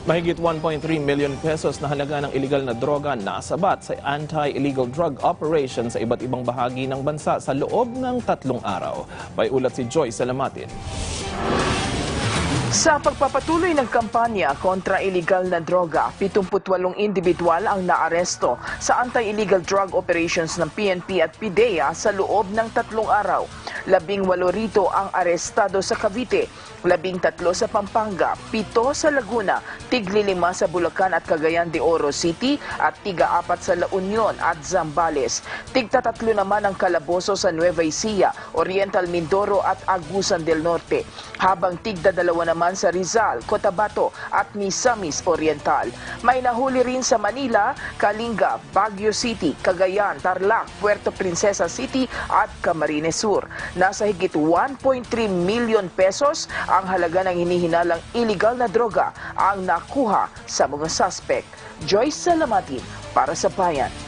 Mahigit 1.3 million pesos na halaga ng iligal na droga nasabat sa anti-illegal drug operation sa iba't ibang bahagi ng bansa sa loob ng 3 araw. May ulat si Joyce Salamatin. Sa pagpapatuloy ng kampanya kontra iligal na droga, 78 individual ang naaresto sa anti-illegal drug operations ng PNP at PIDEA sa loob ng 3 araw. 18 rito ang arestado sa Cavite, 13 sa Pampanga, 7 sa Laguna, tig-5 sa Bulacan at Cagayan de Oro City at tig-4 sa La Union at Zambales. Tig-3 naman ang kalaboso sa Nueva Ecija, Oriental Mindoro at Agusan del Norte, habang tig-2 naman sa Rizal, Cotabato at Misamis Oriental. May nahuli rin sa Manila, Kalinga, Baguio City, Cagayan, Tarlac, Puerto Princesa City at Camarines Sur. Nasa higit 1.3 million pesos ang halaga ng hinihinalang illegal na droga ang nakuha sa mga suspect. Joyce Salamatin para sa Bayan.